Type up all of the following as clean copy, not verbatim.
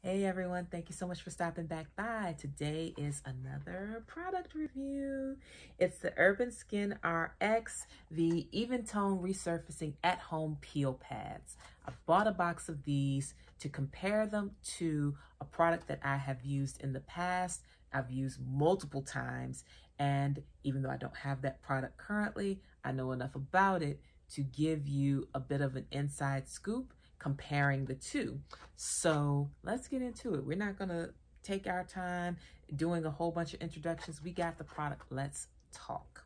Hey everyone, thank you so much for stopping back by. Today is another product review. It's the Urban Skin RX, the Even Tone Resurfacing at Home Peel Pads. I bought a box of these to compare them to a product that I have used in the past. I've used multiple times, and even though I don't have that product currently, I know enough about it to give you a bit of an inside scoop comparing the two. So let's get into it. We're not gonna take our time doing a whole bunch of introductions. We got the product, let's talk.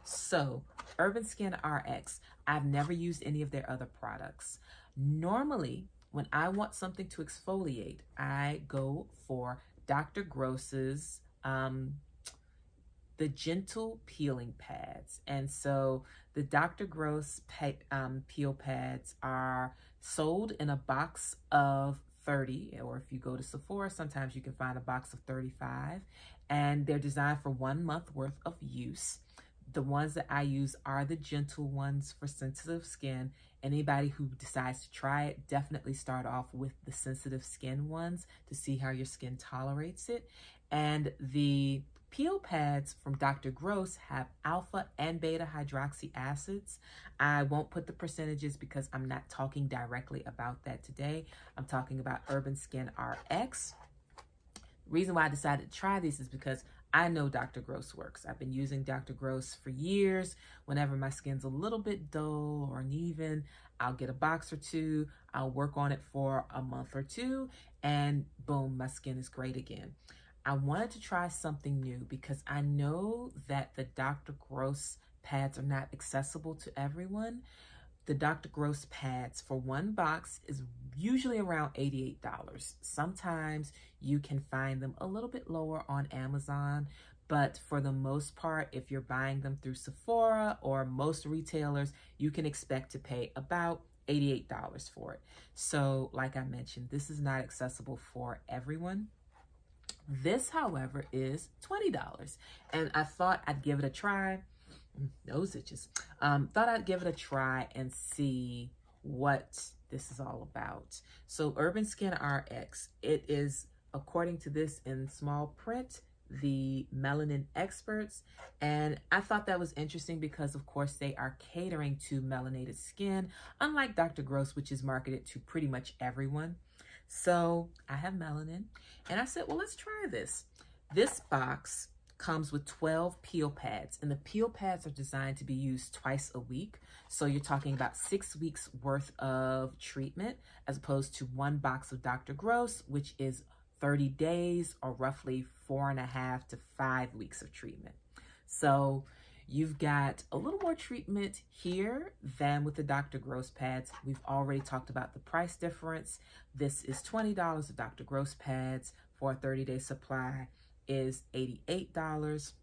So Urban Skin RX, I've never used any of their other products. Normally, when I want something to exfoliate, I go for Dr. Gross's the gentle peeling pads. And so the Dr. Gross peel pads are sold in a box of 30, or if you go to Sephora, sometimes you can find a box of 35, and they're designed for 1 month worth of use. The ones that I use are the gentle ones for sensitive skin. Anybody who decides to try it, definitely start off with the sensitive skin ones to see how your skin tolerates it. And the peel pads from Dr. Gross have alpha and beta hydroxy acids. I won't put the percentages because I'm not talking directly about that today. I'm talking about Urban Skin RX. The reason why I decided to try these is because I know Dr. Gross works. I've been using Dr. Gross for years. Whenever my skin's a little bit dull or uneven, I'll get a box or two. I'll work on it for a month or two, and boom, my skin is great again. I wanted to try something new because I know that the Dr. Gross pads are not accessible to everyone. The Dr. Gross pads for one box is usually around $88. Sometimes you can find them a little bit lower on Amazon, but for the most part, if you're buying them through Sephora or most retailers, you can expect to pay about $88 for it. So like I mentioned, this is not accessible for everyone. This, however, is $20, and I thought I'd give it a try. Nose itches. Thought I'd give it a try and see what this is all about. So Urban Skin RX, it is, according to this in small print, the melanin experts, and I thought that was interesting because of course they are catering to melanated skin, unlike Dr. Gross, which is marketed to pretty much everyone. So I have melanin, and I said, well, let's try this. This box comes with 12 peel pads, and the peel pads are designed to be used twice a week. So you're talking about 6 weeks worth of treatment, as opposed to one box of Dr. Gross, which is 30 days or roughly 4.5 to 5 weeks of treatment. So you've got a little more treatment here than with the Dr. Gross pads. We've already talked about the price difference. This is $20. The Dr. Gross pads for a 30-day supply is $88.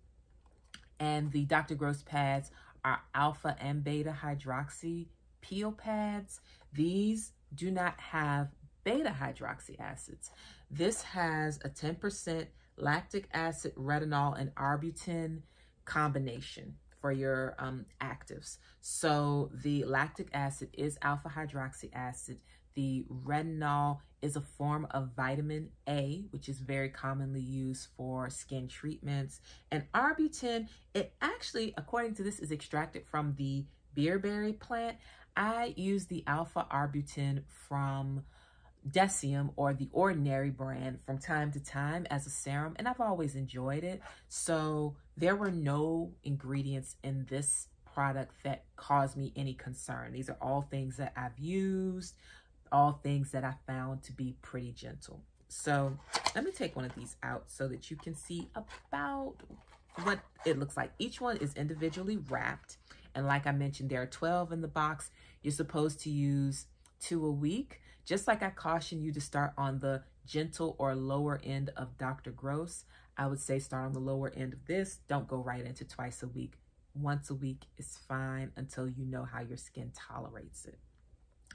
And the Dr. Gross pads are alpha and beta hydroxy peel pads. These do not have beta hydroxy acids. This has a 10% lactic acid, retinol, and arbutin combination for your actives. So the lactic acid is alpha hydroxy acid. The retinol is a form of vitamin A, which is very commonly used for skin treatments. And arbutin, it actually, according to this, is extracted from the beerberry plant. I use the alpha arbutin from Decium or the Ordinary brand from time to time as a serum, and I've always enjoyed it. So there were no ingredients in this product that caused me any concern. These are all things that I've used, all things that I found to be pretty gentle. So let me take one of these out so that you can see about what it looks like. Each one is individually wrapped, and like I mentioned, there are 12 in the box. You're supposed to use 2 a week. Just like I caution you to start on the gentle or lower end of Dr. Gross, I would say start on the lower end of this. Don't go right into twice a week. Once a week is fine until you know how your skin tolerates it.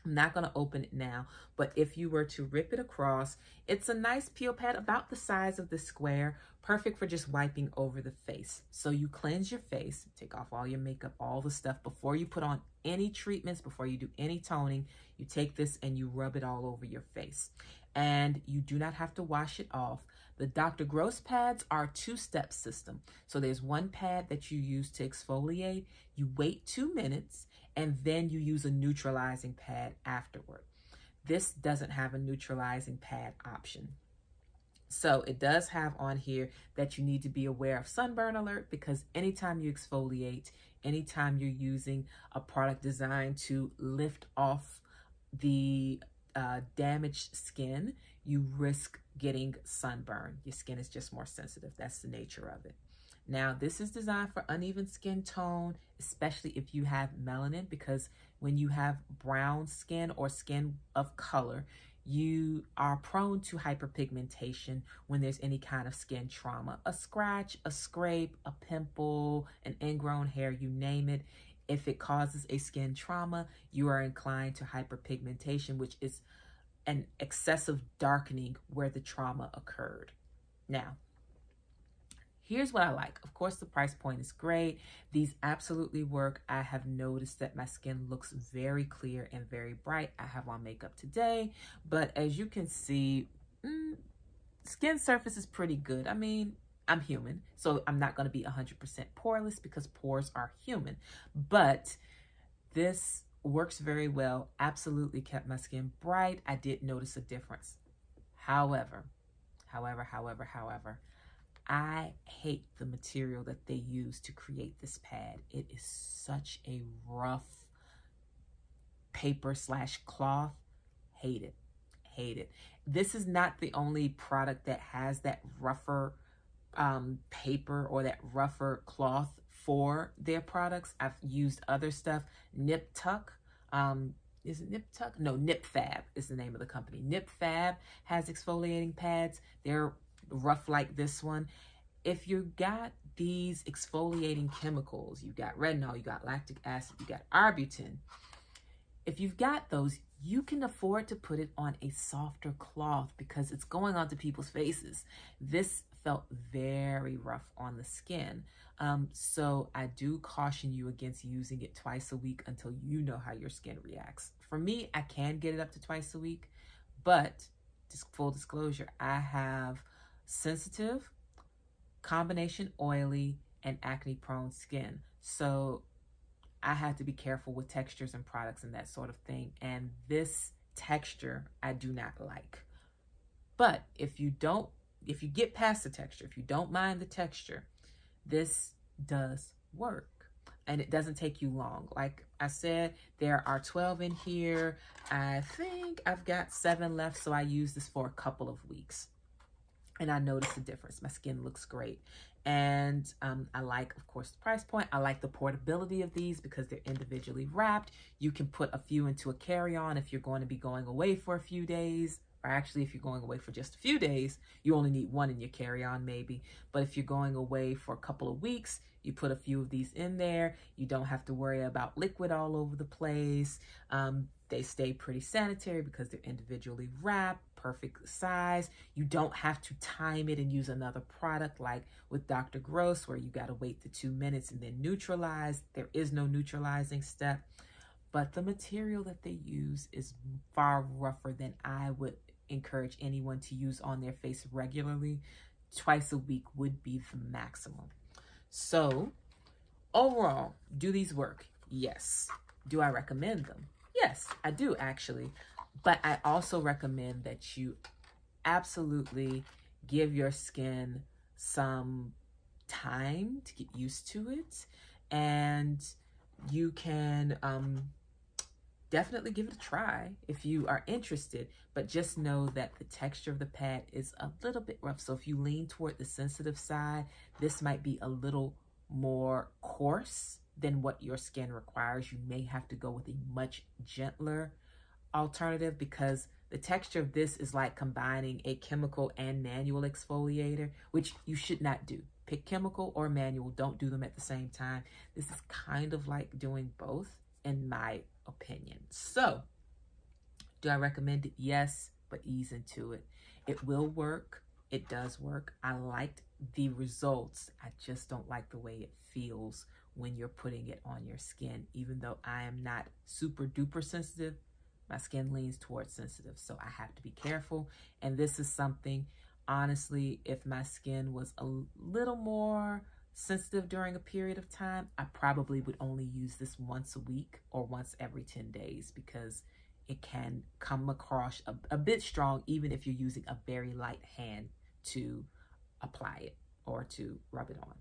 I'm not going to open it now, but if you were to rip it across, it's a nice peel pad about the size of the square, perfect for just wiping over the face. So you cleanse your face, take off all your makeup, all the stuff before you put on any treatments, before you do any toning. You take this and you rub it all over your face. and you do not have to wash it off. The Dr. Gross pads are a two-step system. So there's one pad that you use to exfoliate. You wait 2 minutes, and then you use a neutralizing pad afterward. This doesn't have a neutralizing pad option. So it does have on here that you need to be aware of sunburn alert, because anytime you exfoliate, anytime you're using a product designed to lift off the damaged skin, you risk getting sunburn. Your skin is just more sensitive. That's the nature of it. Now, this is designed for uneven skin tone, especially if you have melanin, because when you have brown skin or skin of color, you are prone to hyperpigmentation when there's any kind of skin trauma. A scratch, a scrape, a pimple, an ingrown hair, you name it. If it causes a skin trauma, you are inclined to hyperpigmentation, which is an excessive darkening where the trauma occurred. Now, here's what I like. Of course, the price point is great. These absolutely work. I have noticed that my skin looks very clear and very bright. I have on makeup today, but as you can see, skin surface is pretty good. I mean, I'm human, so I'm not going to be 100% poreless because pores are human, but this works very well. Absolutely kept my skin bright. I did notice a difference. However, I hate the material that they use to create this pad. It is such a rough paper/cloth. Hate it. Hate it. This is not the only product that has that rougher paper or that rougher cloth for their products. I've used other stuff. Nip Tuck. Is it Nip Tuck? No, Nip Fab is the name of the company. Nip Fab has exfoliating pads. They're rough like this one. If you got these exfoliating chemicals, you got retinol, you got lactic acid, you got arbutin. If you've got those, you can afford to put it on a softer cloth because it's going onto people's faces. This felt very rough on the skin. So I do caution you against using it twice a week until you know how your skin reacts. For me, I can get it up to twice a week, but just full disclosure, I have sensitive, combination oily, and acne prone skin. So I have to be careful with textures and products and that sort of thing. And this texture, I do not like. But if you get past the texture, if you don't mind the texture, this does work. And it doesn't take you long. Like I said, there are 12 in here. I think I've got 7 left, so I use this for a couple of weeks. And I noticed the difference. My skin looks great. And I like, of course, the price point. I like the portability of these because they're individually wrapped. You can put a few into a carry-on if you're going to be going away for a few days. Or actually, if you're going away for just a few days, you only need one in your carry-on maybe. But if you're going away for a couple of weeks, you put a few of these in there. You don't have to worry about liquid all over the place. They stay pretty sanitary because they're individually wrapped, perfect size. You don't have to time it and use another product like with Dr. Gross where you got to wait the 2 minutes and then neutralize. There is no neutralizing step. But the material that they use is far rougher than I would encourage anyone to use on their face regularly. Twice a week would be the maximum. So overall, do these work? Yes. Do I recommend them? Yes, I do actually. But I also recommend that you absolutely give your skin some time to get used to it. And you can definitely give it a try if you are interested, but just know that the texture of the pad is a little bit rough. So if you lean toward the sensitive side, this might be a little more coarse than what your skin requires. You may have to go with a much gentler alternative because the texture of this is like combining a chemical and manual exfoliator, which you should not do. Pick chemical or manual. Don't do them at the same time. This is kind of like doing both in my opinion. So, do I recommend it? Yes, but ease into it. It will work. It does work. I liked the results. I just don't like the way it feels when you're putting it on your skin. Even though I am not super duper sensitive, My skin leans towards sensitive, so I have to be careful. And this is something, honestly, if my skin was a little more sensitive during a period of time, I probably would only use this once a week or once every 10 days because it can come across a bit strong even if you're using a very light hand to apply it or to rub it on.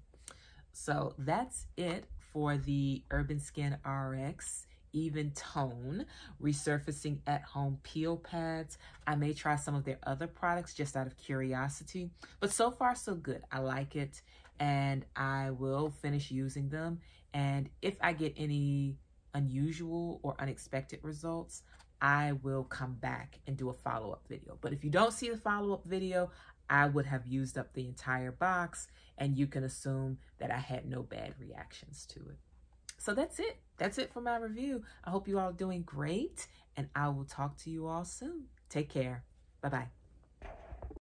So that's it for the Urban Skin RX Even Tone Resurfacing at Home Peel Pads. I may try some of their other products just out of curiosity, but so far so good. I like it and I will finish using them. And if I get any unusual or unexpected results, I will come back and do a follow-up video. But if you don't see the follow-up video, I would have used up the entire box and you can assume that I had no bad reactions to it. So that's it. That's it for my review. I hope you all are doing great and I will talk to you all soon. Take care. Bye-bye.